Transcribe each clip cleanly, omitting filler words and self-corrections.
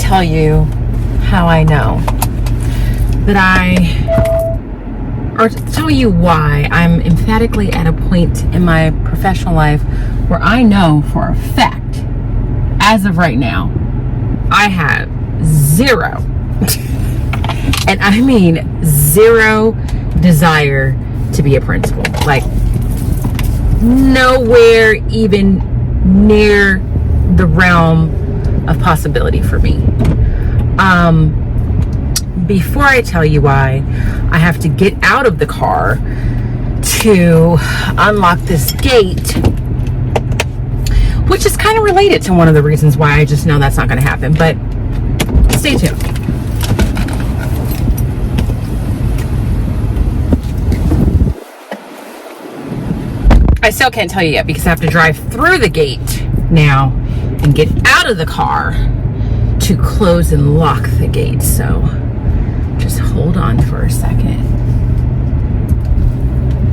tell you how I know or tell you why I'm emphatically at a point in my professional life where I know for a fact, as of right now, I have zero, and I mean zero desire to be a principal. Like, nowhere even near the realm of possibility for me. Before I tell you why, I have to get out of the car to unlock this gate, which is kind of related to one of the reasons why I just know that's not going to happen, but stay tuned. I still can't tell you yet because I have to drive through the gate now and get out of the car to close and lock the gate. So just hold on for a second.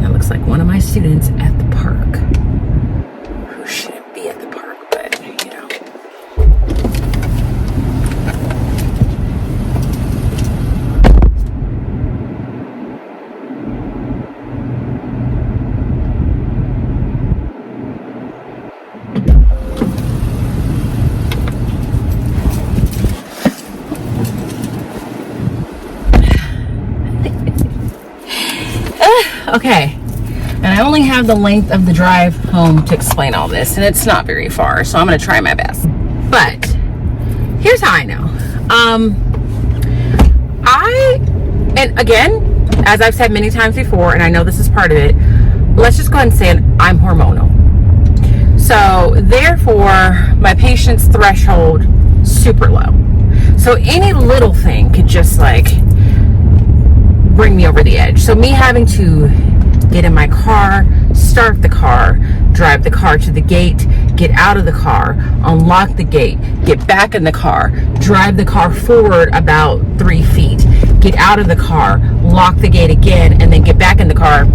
That looks like one of my students at the park who shouldn't be at the park, but you know. Okay, and I only have the length of the drive home to explain all this, and it's not very far, so I'm going to try my best. But here's how I know. And again, as I've said many times before, and I know this is part of it, let's just go ahead and say I'm hormonal. So therefore, my patience threshold super low. So any little thing could just like bring me over the edge. So me having to get in my car, start the car, drive the car to the gate, get out of the car, unlock the gate, get back in the car, drive the car forward about 3 feet, get out of the car, lock the gate again, and then get back in the car.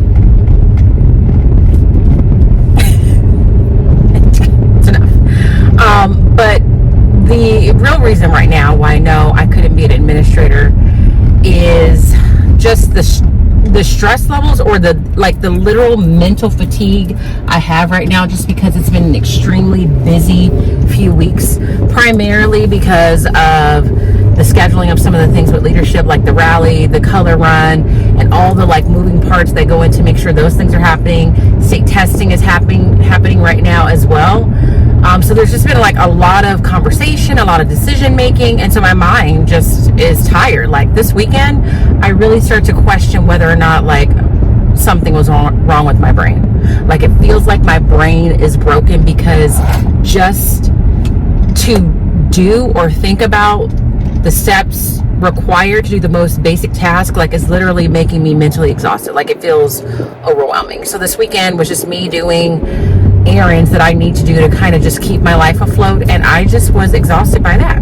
It's enough. But the real reason right now why I know I couldn't be an administrator is just the stress levels, or the literal mental fatigue I have right now, just because it's been an extremely busy few weeks, primarily because of the scheduling of some of the things with leadership, like the rally, the color run, and all the like moving parts that go in to make sure those things are happening. State testing is happening right now as well. So there's just been like a lot of conversation, a lot of decision making, and so my mind just is tired. Like this weekend, I really start to question whether or not like something was wrong with my brain. Like it feels like my brain is broken, because just to do or think about the steps required to do the most basic task, like, is literally making me mentally exhausted. Like it feels overwhelming. So this weekend was just me doing errands that I need to do to kind of just keep my life afloat, and I just was exhausted by that.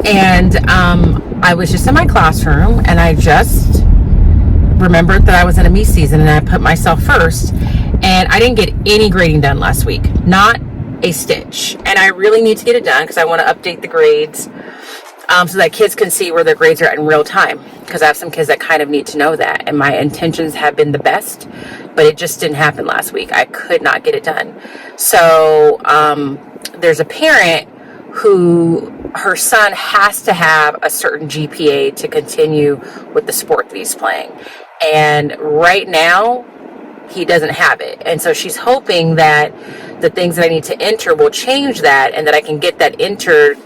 And I was just in my classroom, and I just remembered that I was in a me season, and I put myself first, and I didn't get any grading done last week, not a stitch. And I really need to get it done because I want to update the grades so that kids can see where their grades are at in real time, because I have some kids that kind of need to know that, and my intentions have been the best, but it just didn't happen last week. I could not get it done. So there's a parent who her son has to have a certain GPA to continue with the sport that he's playing, and right now he doesn't have it. And so she's hoping that the things that I need to enter will change that, and that I can get that entered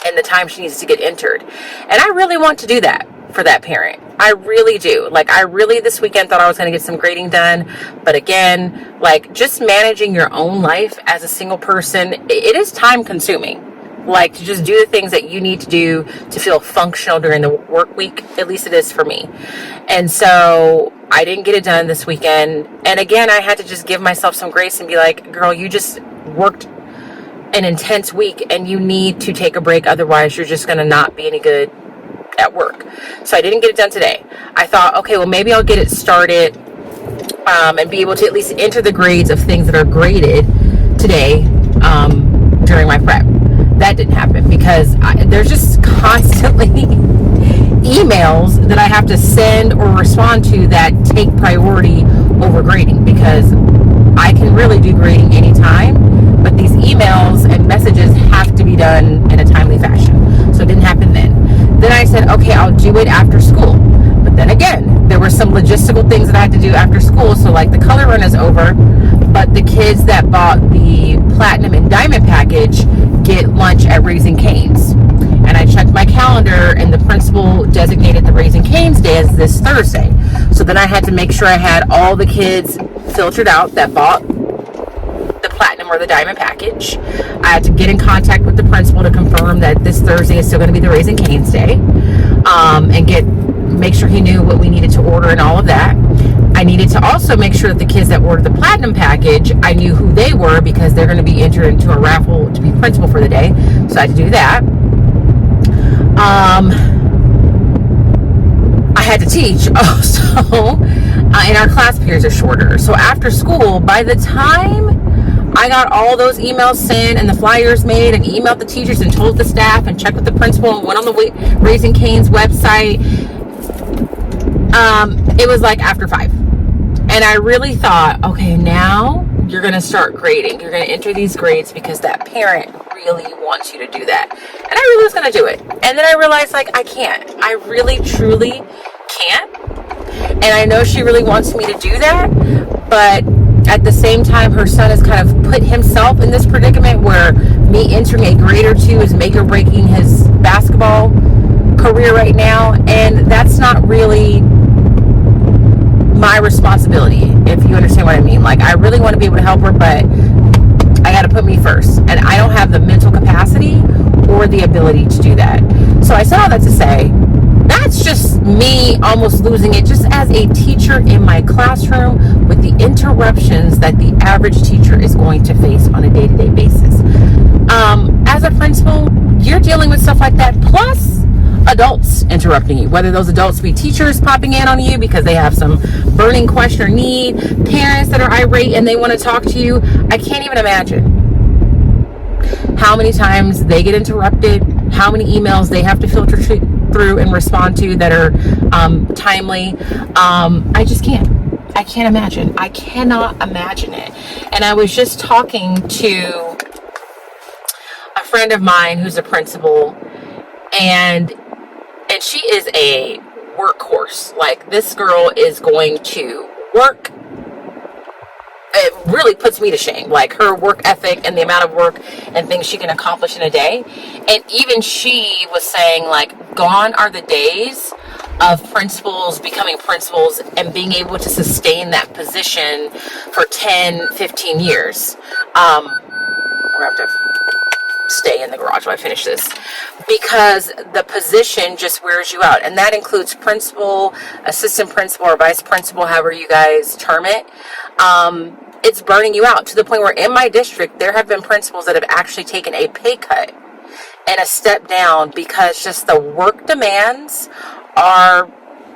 in the time she needs to get entered. And I really want to do that for that parent. I really do. Like, I really this weekend thought I was going to get some grading done. But again, like, just managing your own life as a single person, it is time consuming. Like, to just do the things that you need to do to feel functional during the work week. At least it is for me. And so I didn't get it done this weekend. And again, I had to just give myself some grace and be like, girl, you just worked an intense week and you need to take a break. Otherwise, you're just going to not be any good at work. So I didn't get it done today. I thought, okay, well, maybe I'll get it started and be able to at least enter the grades of things that are graded today during my prep. That that didn't happen because there's just constantly emails that I have to send or respond to that take priority over grading, because I can really do grading anytime, but these emails and messages have to be done in a timely fashion. So it didn't happen then. Then I said, okay, I'll do it after school. But then again, there were some logistical things that I had to do after school. So like the color run is over, but the kids that bought the platinum and diamond package get lunch at Raising Cane's. And I checked my calendar, and the principal designated the Raising Cane's day as this Thursday. So then I had to make sure I had all the kids filtered out that bought the platinum or the diamond package. I had to get in contact with the principal to confirm that this Thursday is still going to be the Raising Cane's day, and make sure he knew what we needed to order and all of that. I needed to also make sure that the kids that ordered the platinum package, I knew who they were, because they're going to be entered into a raffle to be principal for the day. So I had to do that. I had to teach also, and our class periods are shorter. So after school, by the time I got all those emails sent and the flyers made and emailed the teachers and told the staff and checked with the principal and went on the Raising Cane's website, it was like after 5. And I really thought, okay, now you're going to start grading. You're going to enter these grades because that parent really wants you to do that. And I really was going to do it. And then I realized, like, I can't. I really, truly can't. And I know she really wants me to do that. But at the same time, her son has kind of put himself in this predicament where me entering a grade or two is make or breaking his basketball career right now. And that's not really my responsibility, if you understand what I mean. Like, I really want to be able to help her, but I got to put me first, and I don't have the mental capacity or the ability to do that. So I said all that to say, that's just me almost losing it just as a teacher in my classroom, with the interruptions that the average teacher is going to face on a day-to-day basis. As a principal, you're dealing with stuff like that, plus adults interrupting you, whether those adults be teachers popping in on you because they have some burning question or need, parents that are irate and they want to talk to you. I can't even imagine how many times they get interrupted, how many emails they have to filter through and respond to that are timely. I just can't. I can't imagine. I cannot imagine it. And I was just talking to a friend of mine who's a principal, and she is a workhorse. Like, this girl is going to work. It really puts me to shame, like her work ethic and the amount of work and things she can accomplish in a day. And even she was saying, like, gone are the days of principals becoming principals and being able to sustain that position for 10, 15 years. We're going to have to stay in the garage while I finish this, because the position just wears you out. And that includes principal, assistant principal, or vice principal, however you guys term it. It's burning you out to the point where in my district, there have been principals that have actually taken a pay cut and a step down because just the work demands are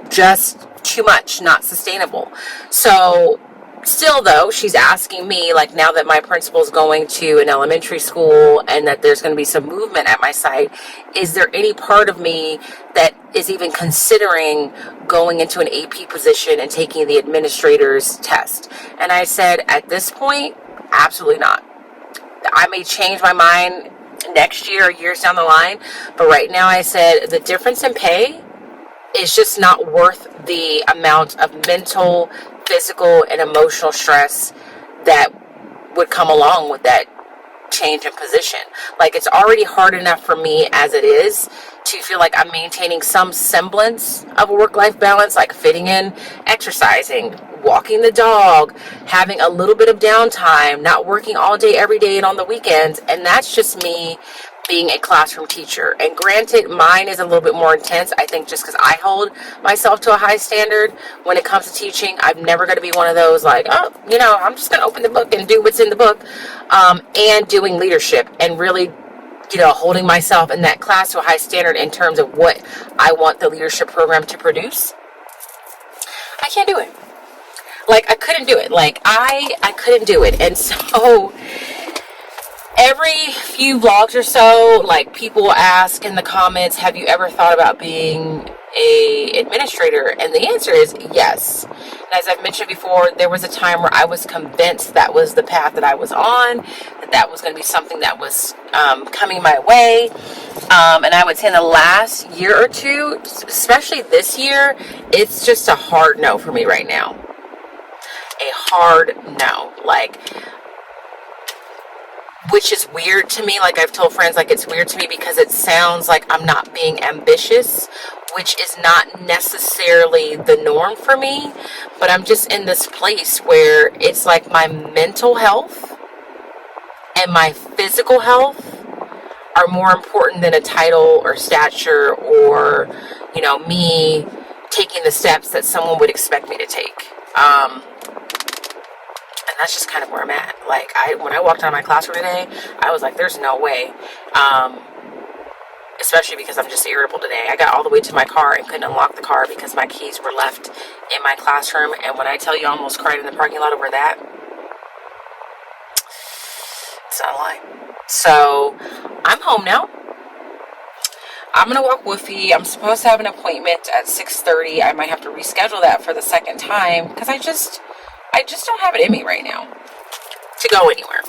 just too much, not sustainable. So still, though, she's asking me, like, now that my principal is going to an elementary school and that there's going to be some movement at my site, is there any part of me that is even considering going into an AP position and taking the administrator's test? And I said, at this point, absolutely not. I may change my mind next year or years down the line, but right now I said the difference in pay is just not worth the amount of mental, physical, and emotional stress that would come along with that change in position. Like, it's already hard enough for me as it is to feel like I'm maintaining some semblance of a work-life balance, like fitting in exercising, walking the dog, having a little bit of downtime, not working all day every day and on the weekends. And that's just me being a classroom teacher. And granted, mine is a little bit more intense, I think, just because I hold myself to a high standard when it comes to teaching. I'm never going to be one of those like, oh, I'm just going to open the book and do what's in the book. And doing leadership and really, holding myself in that class to a high standard in terms of what I want the leadership program to produce. I can't do it. Like, I couldn't do it. Like, I couldn't do it. And so Every few vlogs or so, like, people will ask in the comments, have you ever thought about being a administrator? And the answer is yes. And as I've mentioned before, there was a time where I was convinced that was the path that I was on, that was going to be something that was coming my way. And I would say in the last year or two, especially this year, it's just a hard no for me right now. A hard no. Like, which is weird to me. Like, I've told friends, like, it's weird to me because it sounds like I'm not being ambitious, which is not necessarily the norm for me. But I'm just in this place where it's like my mental health and my physical health are more important than a title or stature or, you know, me taking the steps that someone would expect me to take. And that's just kind of where I'm at. Like, when I walked out of my classroom today, I was like, there's no way. Especially because I'm just irritable today. I got all the way to my car and couldn't unlock the car because my keys were left in my classroom. And when I tell you I almost cried in the parking lot over that, it's not a lie. So, I'm home now. I'm going to walk Woofy. I'm supposed to have an appointment at 6:30. I might have to reschedule that for the second time because I just don't have it in me right now to go anywhere.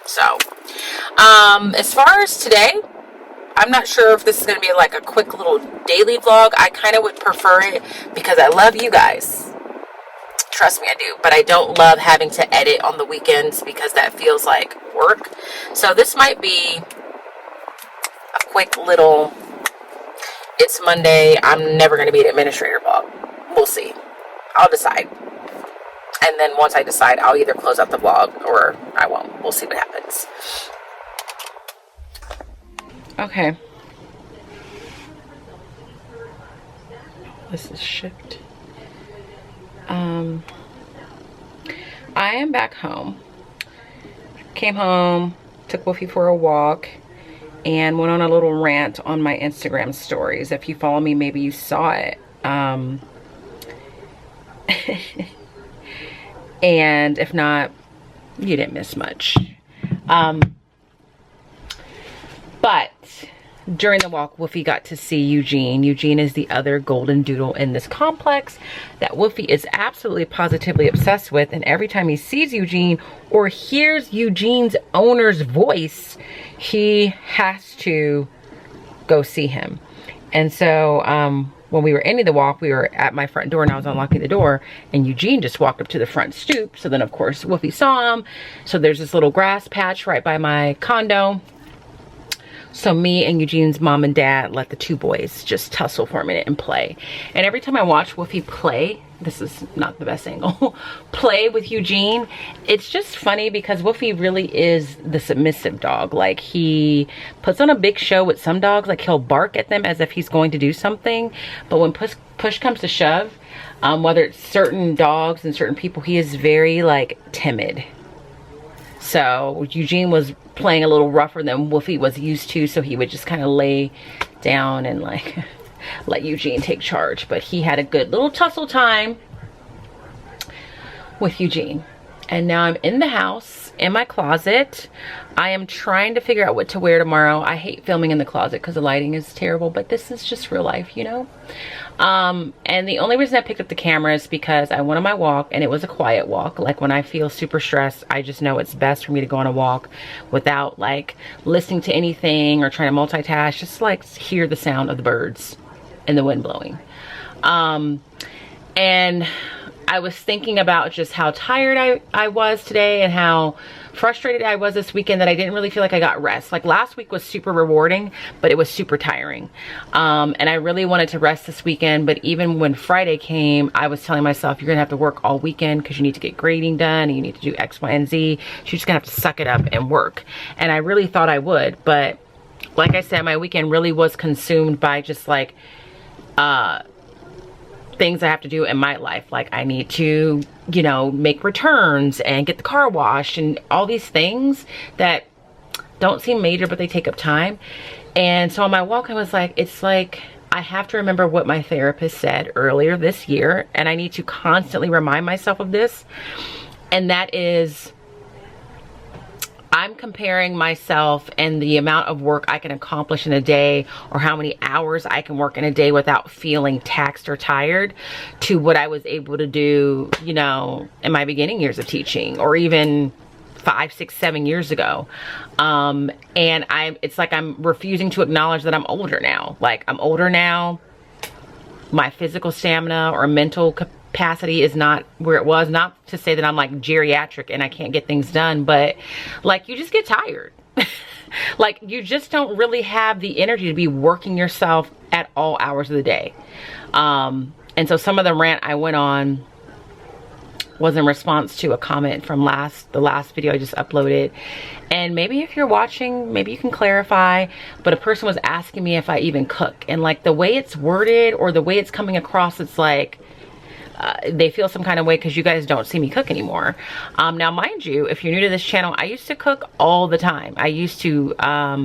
So, as far as today, I'm not sure if this is going to be like a quick little daily vlog. I kind of would prefer it because I love you guys. Trust me, I do. But I don't love having to edit on the weekends because that feels like work. So this might be a quick little, it's Monday, I'm never going to be an administrator vlog. We'll see. I'll decide. And then once I decide, I'll either close out the vlog or I won't. We'll see what happens. Okay. This is shipped. I am back home. Came home, took Woofy for a walk, and went on a little rant on my Instagram stories. If you follow me, maybe you saw it. And if not, you didn't miss much. But during the walk, Woofy got to see Eugene. Eugene is the other golden doodle in this complex that Woofy is absolutely positively obsessed with. And every time he sees Eugene or hears Eugene's owner's voice, he has to go see him. And so when we were ending the walk, we were at my front door and I was unlocking the door and Eugene just walked up to the front stoop. So then of course Woofy saw him. So there's this little grass patch right by my condo. So me and Eugene's mom and dad let the two boys just tussle for a minute and play. And every time I watch Woofy play, this is not the best angle, play with Eugene, it's just funny because Woofy really is the submissive dog. Like, he puts on a big show with some dogs. Like, he'll bark at them as if he's going to do something. But when push comes to shove, whether it's certain dogs and certain people, he is very, like, timid. So Eugene was playing a little rougher than Woofy was used to, so he would just kind of lay down and like let Eugene take charge. But he had a good little tussle time with Eugene. And now I'm in the house, in my closet. I am trying to figure out what to wear tomorrow. I hate filming in the closet because the lighting is terrible, but this is just real life, you know? And the only reason I picked up the camera is because I went on my walk and it was a quiet walk. Like, when I feel super stressed, I just know it's best for me to go on a walk without like listening to anything or trying to multitask. Just like hear the sound of the birds and the wind blowing. And I was thinking about just how tired I was today and how frustrated I was this weekend that I didn't really feel like I got rest. Like, last week was super rewarding, but it was super tiring. And I really wanted to rest this weekend, but even when Friday came, I was telling myself, you're gonna have to work all weekend because you need to get grading done and you need to do X, Y, and Z. You're just gonna have to suck it up and work. And I really thought I would, but like I said, my weekend really was consumed by just like, things I have to do in my life. Like, I need to, you know, make returns and get the car washed and all these things that don't seem major, but they take up time. And so on my walk, I was like, it's like, I have to remember what my therapist said earlier this year, and I need to constantly remind myself of this. And that is, I'm comparing myself and the amount of work I can accomplish in a day, or how many hours I can work in a day without feeling taxed or tired, to what I was able to do, you know, in my beginning years of teaching, or even 5, 6, 7 years ago. And it's like I'm refusing to acknowledge that I'm older now. Like, I'm older now. My physical stamina or mental capacity is not where it was. Not to say that I'm like geriatric and I can't get things done, but like, you just get tired. Like, you just don't really have the energy to be working yourself at all hours of the day. And so some of the rant I went on was in response to a comment from the last video I just uploaded. And maybe if you're watching, maybe you can clarify, but a person was asking me if I even cook, and like the way it's worded or the way it's coming across, it's like they feel some kind of way because you guys don't see me cook anymore. Now, mind you, if you're new to this channel, I used to cook all the time. I used to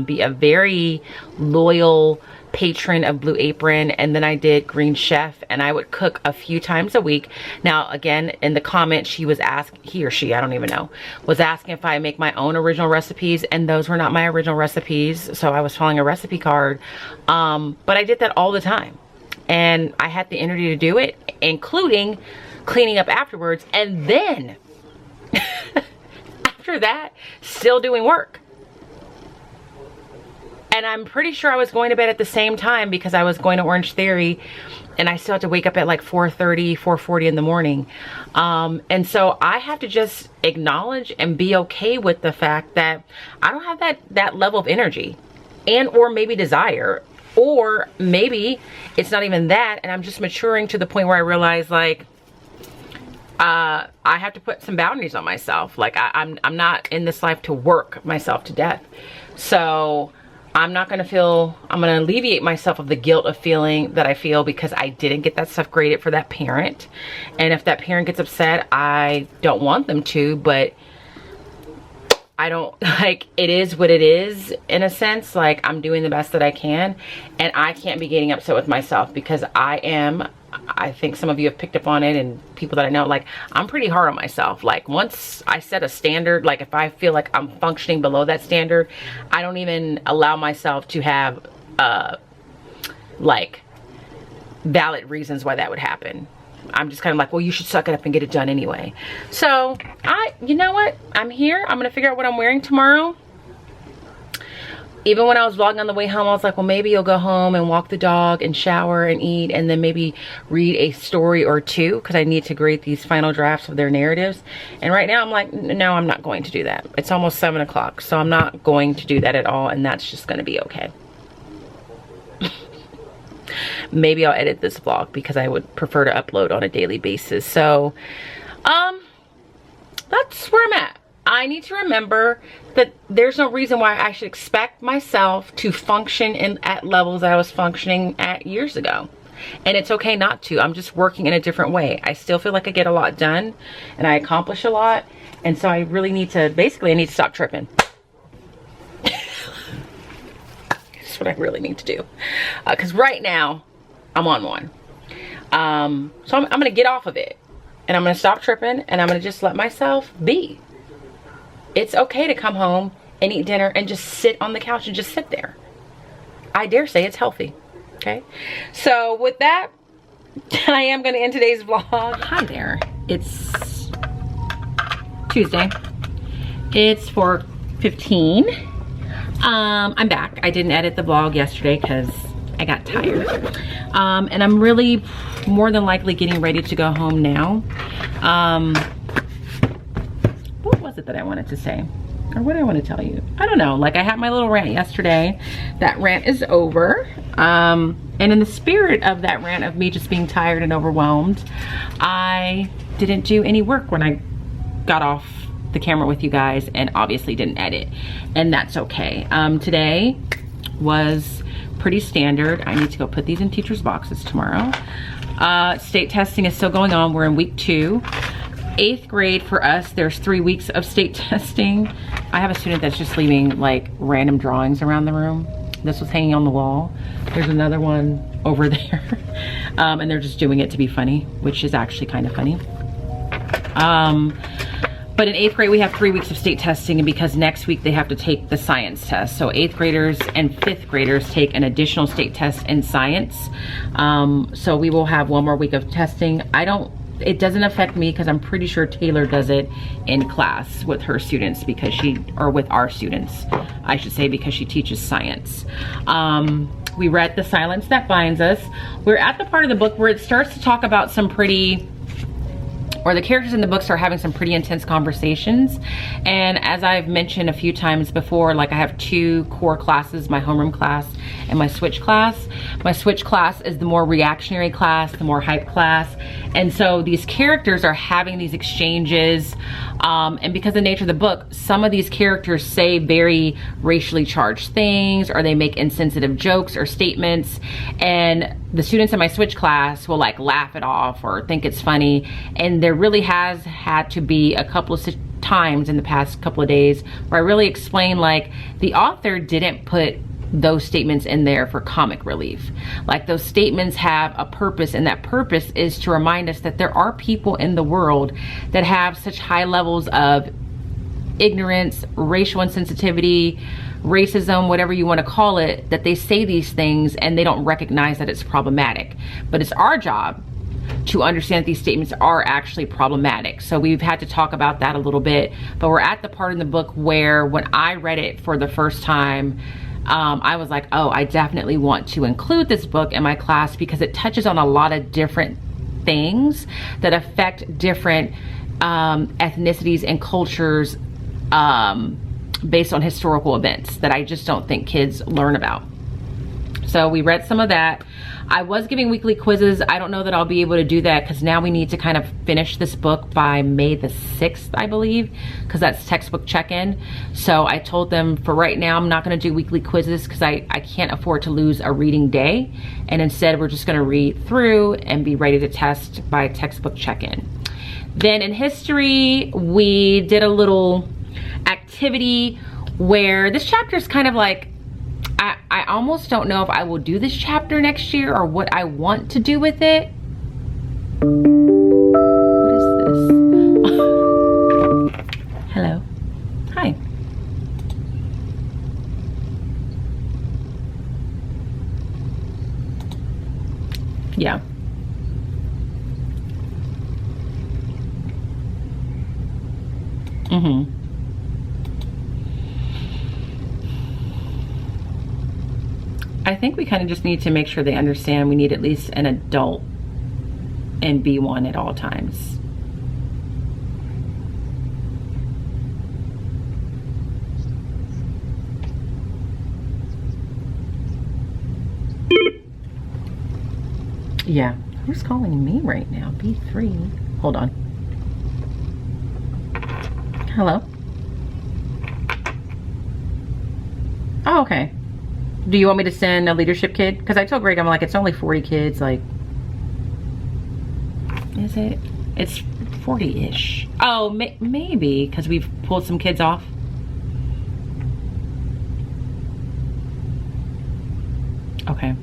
be a very loyal patron of Blue Apron, and then I did Green Chef, and I would cook a few times a week. Now, again, in the comment, he or she, I don't even know, was asking if I make my own original recipes, and those were not my original recipes, so I was following a recipe card. But I did that all the time, and I had the energy to do it, including cleaning up afterwards, and then after that, still doing work. And I'm pretty sure I was going to bed at the same time because I was going to Orange Theory, and I still had to wake up at like 4:30, 4:40 in the morning. And so I have to just acknowledge and be okay with the fact that I don't have that level of energy, and or maybe desire, or maybe it's not even that, and I'm just maturing to the point where I realize, like, I have to put some boundaries on myself. Like, I'm not in this life to work myself to death. So I'm going to alleviate myself of the guilt of feeling that I feel because I didn't get that stuff graded for that parent. And if that parent gets upset, I don't want them to, but I don't, like, it is what it is in a sense. Like, I'm doing the best that I can, and I can't be getting upset with myself because I think some of you have picked up on it, and people that I know, like, I'm pretty hard on myself. Like, once I set a standard, like if I feel like I'm functioning below that standard, I don't even allow myself to have like valid reasons why that would happen. I'm just kind of like, well, you should suck it up and get it done anyway. So you know what? I'm here. I'm gonna figure out what I'm wearing tomorrow. Even when I was vlogging on the way home, I was like, well, maybe you'll go home and walk the dog and shower and eat, and then maybe read a story or two, because I need to grade these final drafts of their narratives. And right now I'm like, no, I'm not going to do that. It's almost 7 o'clock, so I'm not going to do that at all, and that's just going to be okay. Maybe I'll edit this vlog because I would prefer to upload on a daily basis. So that's where I'm at. I need to remember that there's no reason why I should expect myself to function at levels that I was functioning at years ago. And it's okay not to. I'm just working in a different way. I still feel like I get a lot done and I accomplish a lot. And so I really need to, basically, I need to stop tripping. That's what I really need to do. Because right now, I'm on one. So I'm going to get off of it. And I'm going to stop tripping, and I'm going to just let myself be. It's okay to come home and eat dinner and just sit on the couch and just sit there. I dare say it's healthy. Okay. So with that, I am going to end today's vlog. Hi there. It's Tuesday. It's 4:15. I'm back. I didn't edit the vlog yesterday because I got tired. And I'm really more than likely getting ready to go home now. What was it that I wanted to say? Or what do I want to tell you? I don't know. Like, I had my little rant yesterday. That rant is over. And in the spirit of that rant of me just being tired and overwhelmed, I didn't do any work when I got off the camera with you guys, and obviously didn't edit. And that's okay. Today was pretty standard. I need to go put these in teachers' boxes tomorrow. State testing is still going on. We're in week 2. 8th grade for us, there's 3 weeks of state testing. I have a student that's just leaving like random drawings around the room. This was hanging on the wall. There's another one over there. And they're just doing it to be funny, which is actually kind of funny. But in 8th grade, we have 3 weeks of state testing, and because next week they have to take the science test. So 8th graders and 5th graders take an additional state test in science. So we will have 1 more week of testing. It doesn't affect me because I'm pretty sure Taylor does it in class with her students or with our students, I should say, because she teaches science. We read The Silence That Binds Us. We're at the part of the book where it starts to talk about the characters in the book start having some pretty intense conversations. And as I've mentioned a few times before, like I have 2 core classes, my homeroom class and my switch class. My switch class is the more reactionary class, the more hype class. And so these characters are having these exchanges. And because of the nature of the book, some of these characters say very racially charged things, or they make insensitive jokes or statements. And the students in my switch class will like laugh it off or think it's funny. And there really has had to be a couple of times in the past couple of days where I really explain, like, the author didn't put those statements in there for comic relief. Like, those statements have a purpose, and that purpose is to remind us that there are people in the world that have such high levels of ignorance, racial insensitivity, racism, whatever you want to call it, that they say these things and they don't recognize that it's problematic. But it's our job to understand that these statements are actually problematic. So we've had to talk about that a little bit, but we're at the part in the book where when I read it for the first time, I was like, oh, I definitely want to include this book in my class because it touches on a lot of different things that affect different ethnicities and cultures based on historical events that I just don't think kids learn about. So we read some of that. I was giving weekly quizzes. I don't know that I'll be able to do that because now we need to kind of finish this book by May the 6th, I believe, because that's textbook check-in. So I told them for right now, I'm not going to do weekly quizzes because I can't afford to lose a reading day. And instead, we're just going to read through and be ready to test by textbook check-in. Then in history, we did a little activity where this chapter is kind of like, I almost don't know if I will do this chapter next year or what I want to do with it. What is this? Hello. Hi. Yeah. Mm-hmm. I think we kind of just need to make sure they understand we need at least an adult in B1 at all times. Yeah, who's calling me right now? B3. Hold on. Hello? Oh, okay. Do you want me to send a leadership kid? Because I told Greg, I'm like, it's only 40 kids. Like, is it? It's 40-ish. Oh, maybe, because we've pulled some kids off. Okay.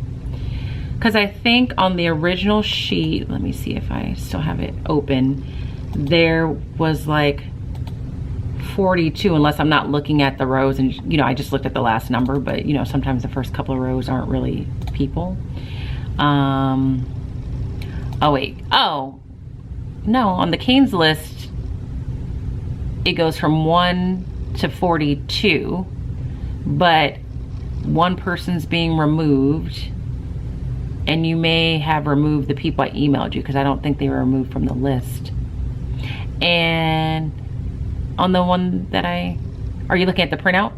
Because I think on the original sheet, let me see if I still have it open, there was like 42, unless I'm not looking at the rows, and you know, I just looked at the last number, but you know, sometimes the first couple of rows aren't really people. Oh wait, oh no, on the Canes list it goes from 1 to 42, but one person's being removed, and you may have removed the people I emailed you because I don't think they were removed from the list. And on the one that are you looking at the printout?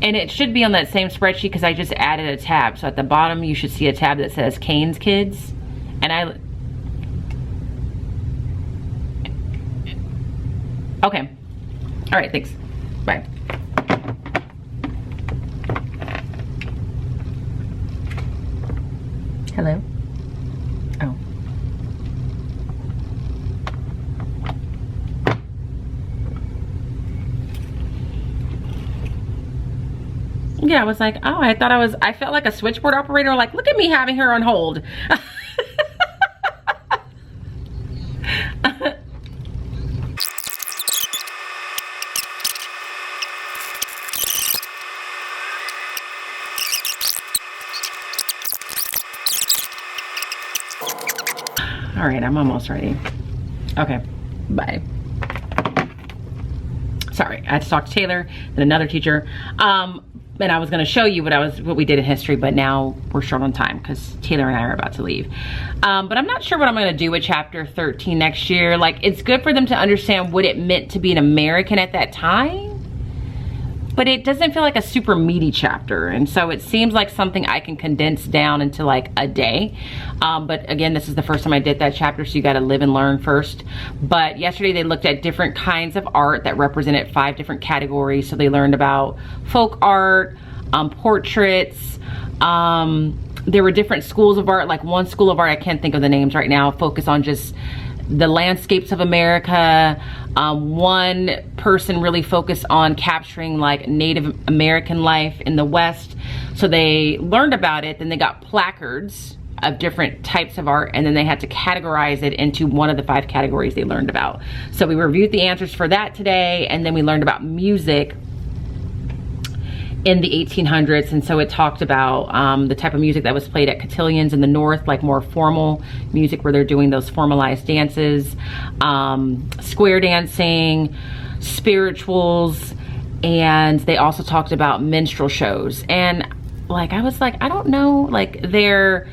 And it should be on that same spreadsheet because I just added a tab. So at the bottom you should see a tab that says Canes Kids. And okay. All right, thanks. Bye. Hello? Oh. Yeah, I was like, oh, I felt like a switchboard operator. Like, look at me having her on hold. All right, I'm almost ready. Okay, bye. Sorry, I had to talk to Taylor and another teacher. And I was gonna show you what we did in history, but now we're short on time because Taylor and I are about to leave. But I'm not sure what I'm gonna do with chapter 13 next year. Like, it's good for them to understand what it meant to be an American at that time, but it doesn't feel like a super meaty chapter. And so it seems like something I can condense down into like a day. But again, this is the first time I did that chapter, so you gotta live and learn first. But yesterday they looked at different kinds of art that represented 5 different categories. So they learned about folk art, portraits, there were different schools of art. Like one school of art, I can't think of the names right now, focus on just the landscapes of America. One person really focused on capturing like Native American life in the West. So they learned about it, then they got placards of different types of art, and then they had to categorize it into one of the 5 categories they learned about. So we reviewed the answers for that today, and then we learned about music in the 1800s. And so it talked about the type of music that was played at cotillions in the North, like more formal music where they're doing those formalized dances, square dancing, spirituals, and they also talked about minstrel shows. And like, I was like, I don't know, like they're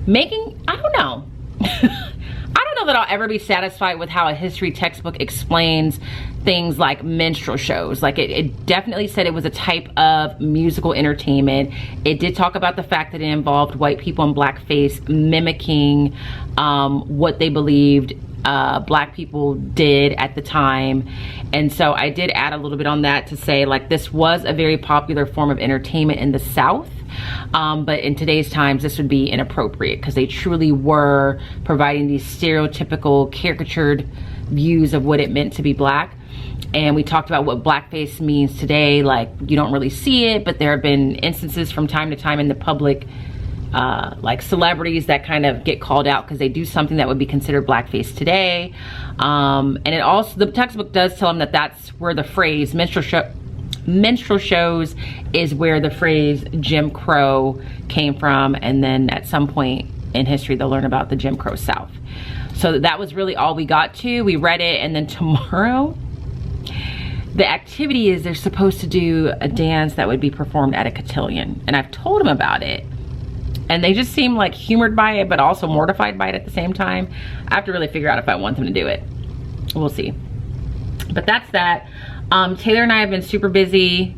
making, I don't know. I don't know that I'll ever be satisfied with how a history textbook explains things like minstrel shows. Like it definitely said it was a type of musical entertainment. It did talk about the fact that it involved white people in blackface mimicking what they believed black people did at the time. And so I did add a little bit on that to say like this was a very popular form of entertainment in the South. But in today's times, this would be inappropriate because they truly were providing these stereotypical, caricatured views of what it meant to be black. And we talked about what blackface means today. Like, you don't really see it, but there have been instances from time to time in the public, like celebrities that kind of get called out because they do something that would be considered blackface today. And it also, the textbook does tell them that that's where the phrase minstrel shows is where the phrase Jim Crow came from. And then at some point in history, they'll learn about the Jim Crow South. So that was really all we got to. We read it, and then tomorrow, the activity is they're supposed to do a dance that would be performed at a cotillion. And I've told them about it, and they just seem like humored by it, but also mortified by it at the same time. I have to really figure out if I want them to do it. We'll see. But that's that. Taylor and I have been super busy,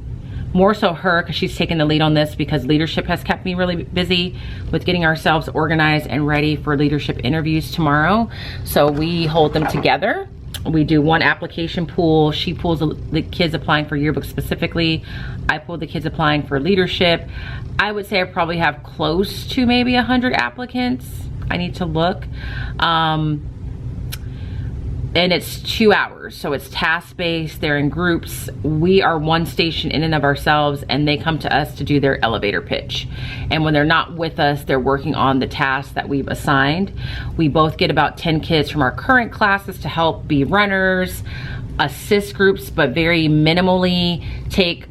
more so her because she's taken the lead on this because leadership has kept me really busy with getting ourselves organized and ready for leadership interviews tomorrow. So we hold them together. We do one application pool. She pulls the kids applying for yearbook specifically. I pull the kids applying for leadership. I would say I probably have close to maybe 100 applicants. I need to look. And it's 2 hours, so it's task-based. They're in groups. We are one station in and of ourselves, and they come to us to do their elevator pitch. And when they're not with us, they're working on the tasks that we've assigned. We both get about 10 kids from our current classes to help be runners, assist groups, but very minimally take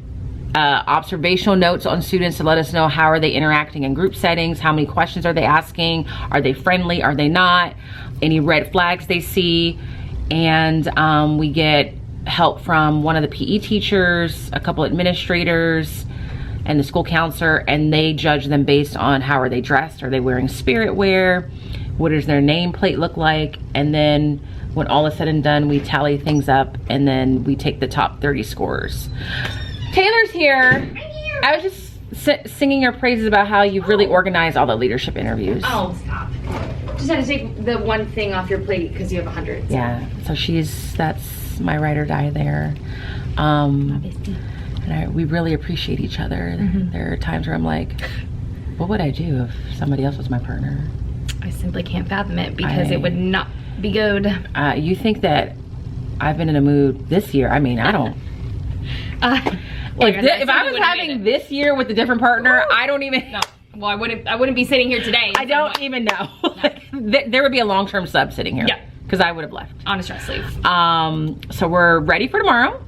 observational notes on students to let us know how are they interacting in group settings, how many questions are they asking, are they friendly, are they not, any red flags they see. And we get help from one of the PE teachers, a couple administrators, and the school counselor, and they judge them based on how are they dressed, are they wearing spirit wear, what does their nameplate look like, and then when all is said and done, we tally things up, and then we take the top 30 scorers. Taylor's here. I'm here. I was just singing your praises about how you've really organized all the leadership interviews. Oh, stop. Just had to take the one thing off your plate because you have 100. So. Yeah, so that's my ride or die there. And we really appreciate each other. Mm-hmm. There are times where I'm like, what would I do if somebody else was my partner? I simply can't fathom it because it would not be good. You think that I've been in a mood this year? I mean, I don't Like if I was having this year with a different partner, I don't even. No. Well, I wouldn't be sitting here today. I don't even know. There would be a long-term sub sitting here. Yeah. Because I would have left. On a stress leave. So we're ready for tomorrow.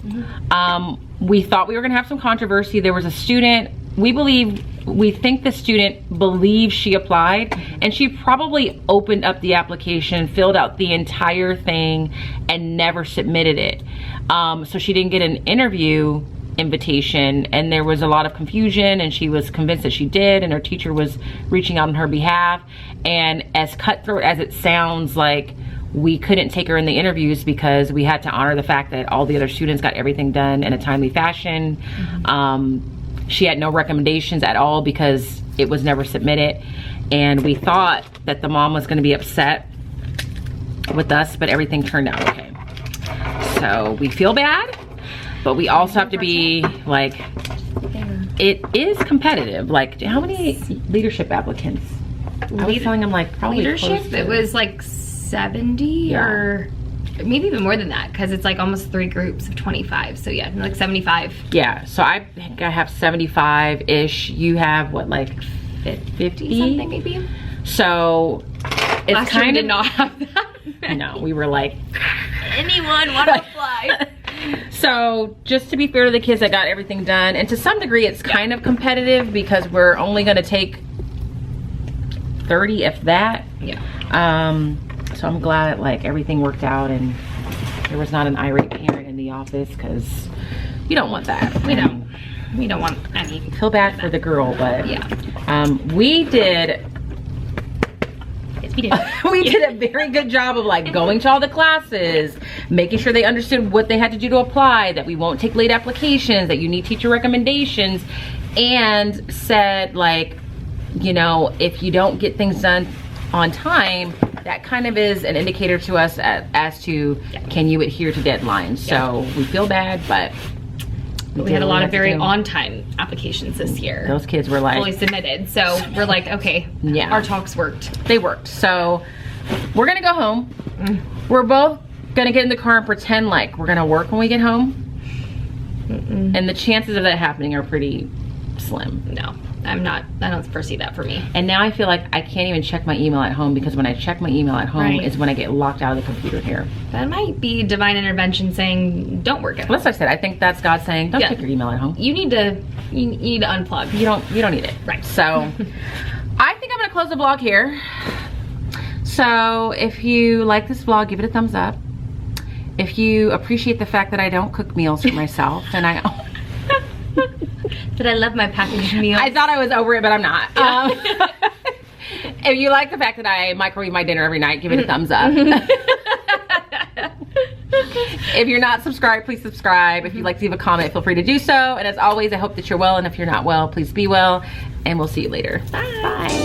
We thought we were gonna have some controversy. There was a student, we think the student believes she applied, and she probably opened up the application, filled out the entire thing, and never submitted it. So she didn't get an interview invitation, and there was a lot of confusion, and she was convinced that she did, and her teacher was reaching out on her behalf. And as cutthroat as it sounds, like, we couldn't take her in the interviews because we had to honor the fact that all the other students got everything done in a timely fashion. She had no recommendations at all because it was never submitted, and we thought that the mom was going to be upset with us, but everything turned out okay. So we feel bad, but we also have to be like, it is competitive. Like, how many leadership applicants? I was telling them, like, probably leadership. It was like 70 or maybe even more than that, because it's like almost 3 groups of 25. So yeah, like 75. Yeah. So I think I have 75-ish. You have what, like 50 something maybe? So it's Last year we kind did of not have that. No, we were like, anyone want to apply? So just to be fair to the kids that got everything done, and to some degree it's kind of competitive because we're only going to take 30 if that. Yeah. So I'm glad like everything worked out and there was not an irate parent in the office, because you don't want that. We don't want any. Feel bad for the girl, but yeah. We did we did a very good job of like going to all the classes, making sure they understood what they had to do to apply, that we won't take late applications, that you need teacher recommendations, and said, like, you know, if you don't get things done on time, that kind of is an indicator to us as to can you adhere to deadlines. So we feel bad, but we had a lot of very on-time applications this year. Those kids were like fully submitted, so we're like, okay, yeah, our talks worked. They worked. So we're gonna go home. We're both gonna get in the car and pretend like we're gonna work when we get home. And the chances of that happening are pretty slim. No, I'm not. I don't foresee that for me. And now I feel like I can't even check my email at home, because when I check my email at home is when I get locked out of the computer here. That might be divine intervention saying don't work at home. That's what I said. I think that's God saying don't check your email at home. You need to unplug. You don't need it. Right. So I think I'm gonna close the vlog here. So if you like this vlog, give it a thumbs up. If you appreciate the fact that I don't cook meals for myself, and that I love my packaged meals. I thought I was over it, but I'm not. Yeah. If you like the fact that I microwave my dinner every night, give it a thumbs up. If you're not subscribed, please subscribe. If you'd like to leave a comment, feel free to do so. And as always, I hope that you're well, and if you're not well, please be well. And we'll see you later. Bye.